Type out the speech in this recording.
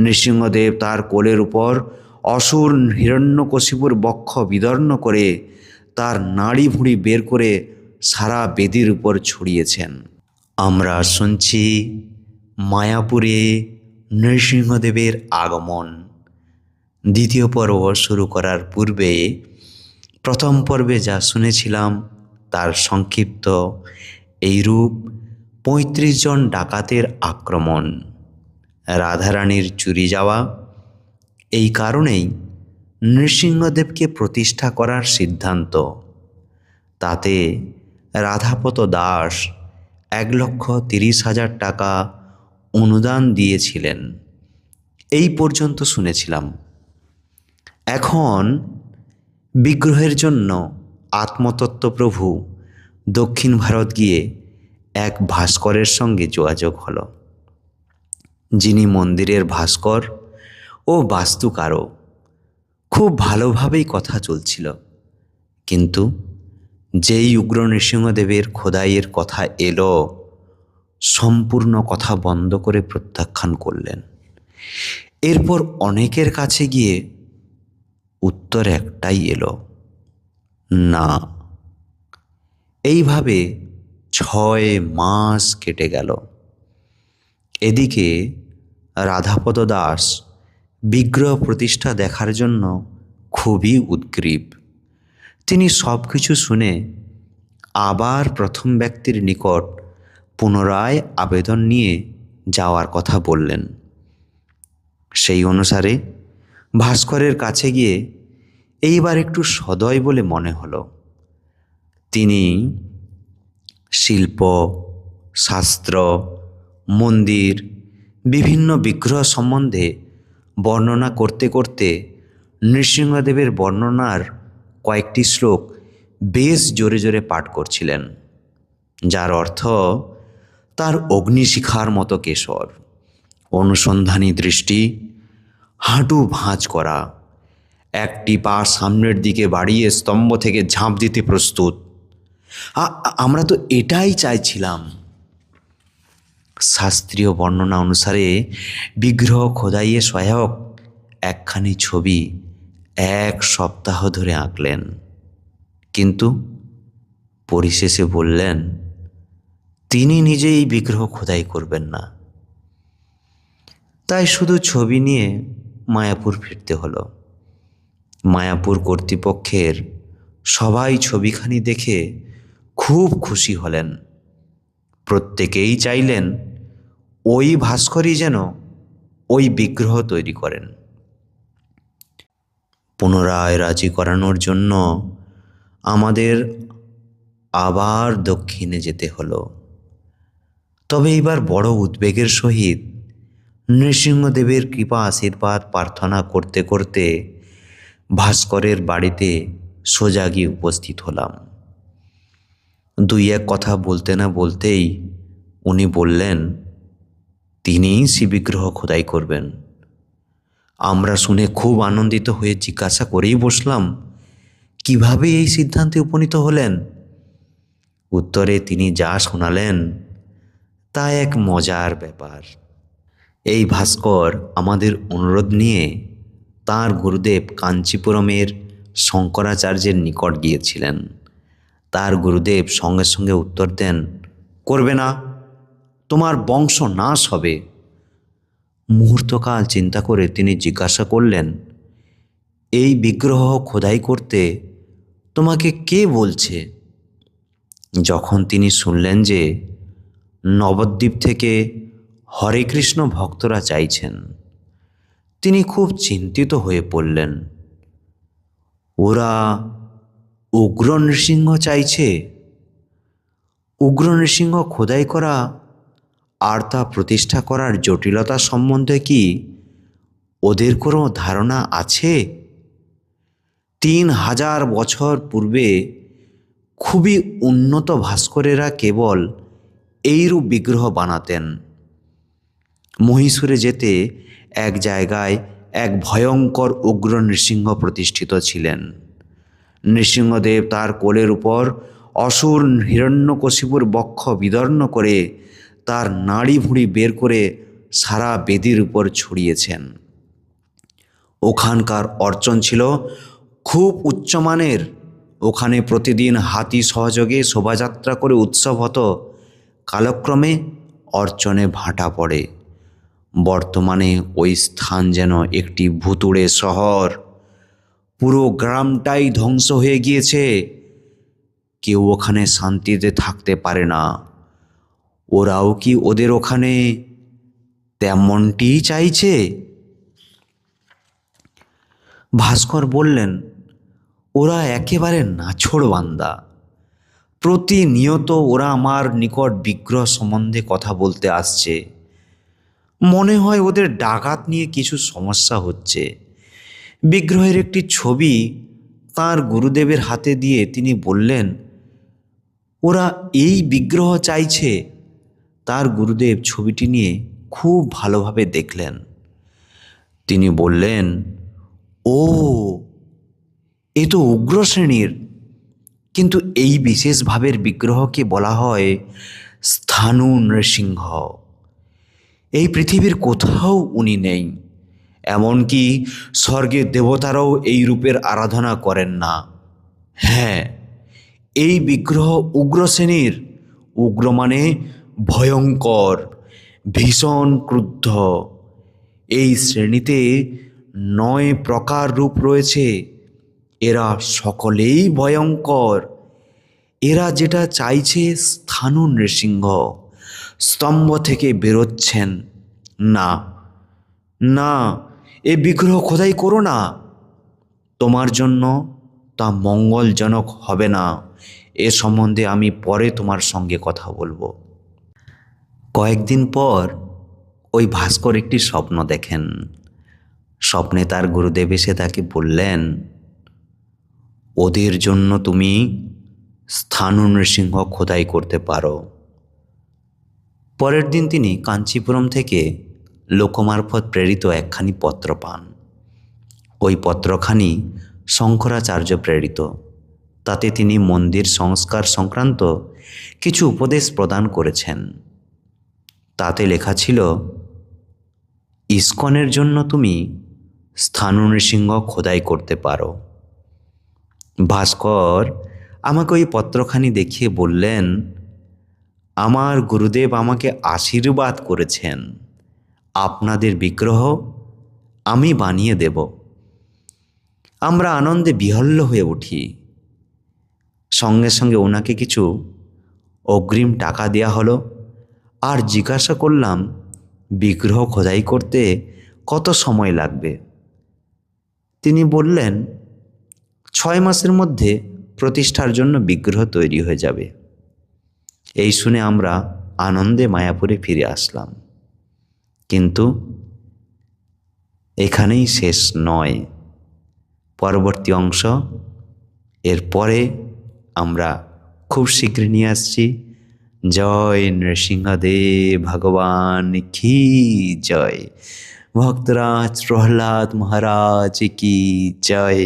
নৃসিংহদেব তার কোলের উপর অসুর হিরণ্যকশিপুর বক্ষ বিদর্ণ করে তার নাড়ি ভুঁড়ি বের করে সারা বেদির উপর ছড়িয়েছেন। আমরা শুনছি মায়াপুরে নৃসিংহদেবের আগমন। দ্বিতীয় পর্ব শুরু করার পূর্বে প্রথম পর্বে যা শুনেছিলাম তার সংক্ষিপ্ত এইরূপ: ৩৫ জন ডাকাতের আক্রমণ, রাধারানীর চুরি যাওয়া। এই কারণেই নৃসিংহদেবকে প্রতিষ্ঠা করার সিদ্ধান্ত। তাতে রাধাপত দাস ১,৩০,০০০ টাকা অনুদান দিয়েছিলেন। এই পর্যন্ত শুনেছিলাম। এখন বিগ্রহের জন্য আত্মতত্ত্বপ্রভু দক্ষিণ ভারত গিয়ে এক ভাস্করের সঙ্গে যোগাযোগ হলো, যিনি মন্দিরের ভাস্কর ও বাস্তুকারও। খুব ভালোভাবেই কথা চলছিল, কিন্তু যেই উগ্র নৃসিংহদেবের খোদাইয়ের কথা এলো, সম্পূর্ণ কথা বন্ধ করে প্রত্যাখ্যান করলেন। এরপর অনেকের কাছে গিয়ে উত্তর একটাই এলো, না। এইভাবে ৬ মাস কেটে গেল। এদিকে রাধাপদ দাস বিগ্রহ প্রতিষ্ঠা দেখার জন্য খুবই উদগ্রীব। তিনি সব কিছু শুনে আবার প্রথম ব্যক্তির নিকট পুনরায় আবেদন নিয়ে যাওয়ার কথা বললেন। সেই অনুসারে ভাস্করের কাছে গিয়ে এইবার একটু সদয় বলে মনে হলো। তিনি শিল্প, শাস্ত্র, মন্দির, বিভিন্ন বিগ্রহ সম্বন্ধে বর্ণনা করতে করতে নৃসিংহদেবের বর্ণনার কয়েকটি শ্লোক বেশ জোরে জোরে পাঠ করছিলেন, যার অর্থ তার অগ্নিশিখার মতো কেশর, অনুসন্ধানী দৃষ্টি, হাঁটু ভাঁজ করা, একটি পা সামনের দিকে বাড়িয়ে স্তম্ভ থেকে ঝাঁপ দিতে প্রস্তুত। আমরা তো এটাই চাইছিলাম। শাস্ত্রীয় বর্ণনা অনুসারে বিগ্রহ খোদাইয়ে সহায়ক একখানি ছবি ১ সপ্তাহ ধরে আঁকলেন, কিন্তু পরিশেষে বললেন তিনি নিজেই বিগ্রহ খোদাই করবেন না। তাই শুধু ছবি নিয়ে মায়াপুর ফিরতে হলো। মায়াপুর কর্তৃপক্ষের সবাই ছবিখানি দেখে খুব খুশি হলেন। প্রত্যেকেই চাইলেন ওই ভাস্করই যেন ওই বিগ্রহ তৈরি করেন। পুনরায় রাজি করানোর জন্য আমাদের আবার দক্ষিণে যেতে হলো। তবে এবার বড় উদ্বেগের সহিত নৃসিংহদেবের কৃপা আশীর্বাদ প্রার্থনা করতে করতে ভাস্করের বাড়িতে সোজা গিয়ে উপস্থিত হলাম। ২-১ কথা বলতে না বলতেই উনি বললেন তিনিই শিববিগ্রহ খোদাই করবেন। আমরা শুনে খুব আনন্দিত হয়ে জিজ্ঞাসা করেই বসলাম, কিভাবে এই সিদ্ধান্তে উপনীত হলেন? উত্তরে তিনি যা শোনালেন তা এক মজার ব্যাপার। এই ভাস্কর আমাদের অনুরোধ নিয়ে তাঁর গুরুদেব কাঞ্চিপুরমের শঙ্করাচার্যের নিকট গিয়েছিলেন। তার গুরুদেব সঙ্গে সঙ্গে উত্তর দেন, করবে না, তোমার বংশ নাশ হবে। মুহূর্তকাল চিন্তা করে তিনি জিজ্ঞাসা করলেন, এই বিগ্রহ খোদাই করতে তোমাকে কে বলছে? যখন তিনি শুনলেন যে নবদ্বীপ থেকে হরে কৃষ্ণ ভক্তরা চাইছেন, তিনি খুব চিন্তিত হয়ে পড়লেন। ওরা উগ্র নৃসিংহ চাইছে। উগ্র নৃসিংহ খোদাই করা আর তা প্রতিষ্ঠা করার জটিলতা সম্বন্ধে কি ওদের কোনো ধারণা আছে? ৩,০০০ বছর পূর্বে খুবই উন্নত ভাস্করেরা কেবল এইরূপ বিগ্রহ বানাতেন। মহীশূরে যেতে এক জায়গায় এক ভয়ঙ্কর উগ্র নৃসিংহ প্রতিষ্ঠিত ছিলেন। নৃসিংহদেব তার কোলের উপর অসুর হিরণ্যকশিপুর বক্ষ বিদর্ণ করে তার নাড়ি ভুঁড়ি বের করে সারা বেদির উপর ছড়িয়েছেন। ওখানকার অর্চন ছিল খুব উচ্চমানের। ওখানে প্রতিদিন হাতি সহযোগে শোভাযাত্রা করে উৎসব হতো। কালক্রমে অর্চনে ভাটা পড়ে। বর্তমানে ওই স্থান যেন একটি ভুতুড়ে শহর। পুরো গ্রামটাই ধ্বংস হয়ে গিয়েছে। কেউ ওখানে শান্তিতে থাকতে পারে না। ওরাও কি ওদের ওখানে তেমনটি চাইছে? ভাস্কর বললেন, ওরা একেবারে নাছোড়বান্দা। প্রতিনিয়ত ওরা আমার নিকট বিগ্রহ সম্বন্ধে কথা বলতে আসছে। মনে হয় ওদের ডাকাত নিয়ে কিছু সমস্যা হচ্ছে। বিগ্রহের একটি ছবি তার গুরুদেবের হাতে দিয়ে তিনি বললেন, ওরা এই বিগ্রহ চাইছে। তার গুরুদেব ছবিটি নিয়ে খুব ভালোভাবে দেখলেন। তিনি বললেন, ও, এ তো উগ্র শ্রেণীর। কিন্তু এই বিশেষ ভাবের বিগ্রহকে বলা হয় স্থাণু নৃসিংহ। এই পৃথিবীর কোথাও উনি নেই। এমনকি স্বর্গের দেবতারাও এই রূপের আরাধনা করেন না। হ্যাঁ, এই বিগ্রহ উগ্র শ্রেণীর। উগ্র মানে ভয়ঙ্কর, ভীষণ ক্রুদ্ধ। এই শ্রেণীতে 9 প্রকার রূপ রয়েছে। এরা সকলেই ভয়ঙ্কর। এরা যেটা চাইছে স্থাণু নৃসিংহ। স্তম্ভ থেকে বেরোচ্ছেন। না না, এ বিগ্রহ খোদাই করো না। তোমার জন্য তা মঙ্গলজনক হবে না। এ সম্বন্ধে আমি পরে তোমার সঙ্গে কথা বলবো। কয়েকদিন পর ওই ভাস্কর একটি স্বপ্ন দেখেন। স্বপ্নে তার গুরুদেব এসে তাকে বললেন, ওদের জন্য তুমি স্থাণু নৃসিংহ খোদাই করতে পারো। পরের দিন তিনি কাঞ্চীপুরম থেকে লোকমারফত প্রেরিত একখানি পত্র পান। ওই পত্রখানি শঙ্করাচার্য প্রেরিত। তাতে তিনি মন্দির সংস্কার সংক্রান্ত কিছু উপদেশ প্রদান করেছেন। তাতে লেখা ছিল, ইস্কনের জন্য তুমি স্থাণু নৃসিংহ খোদাই করতে পারো। ভাস্কর আমাকে ওই পত্রখানি দেখিয়ে বললেন, আমার গুরুদেব আমাকে আশীর্বাদ করেছেন, আপনাদের বিগ্রহ আমি বানিয়ে দেব। আমরা আনন্দে বিহ্বল হয়ে উঠি। সঙ্গে সঙ্গে ওনাকে কিছু অগ্রিম টাকা দেয়া হলো। আর জিজ্ঞাসা করলাম, বিগ্রহ খোদাই করতে কত সময় লাগবে? তিনি বললেন, 6 মাসের মধ্যে প্রতিষ্ঠার জন্য বিগ্রহ তৈরি হয়ে যাবে। এই শুনে আমরা আনন্দে মায়াপুরে ফিরে আসলাম। কিন্তু এখানেই শেষ নয়। পরবর্তী অংশ এরপরে আমরা খুব শীঘ্রই নিয়ে আসছি। জয় নৃসিংহদেব ভগবান কি জয়। ভক্তরাজ প্রহ্লাদ মহারাজ কি জয়।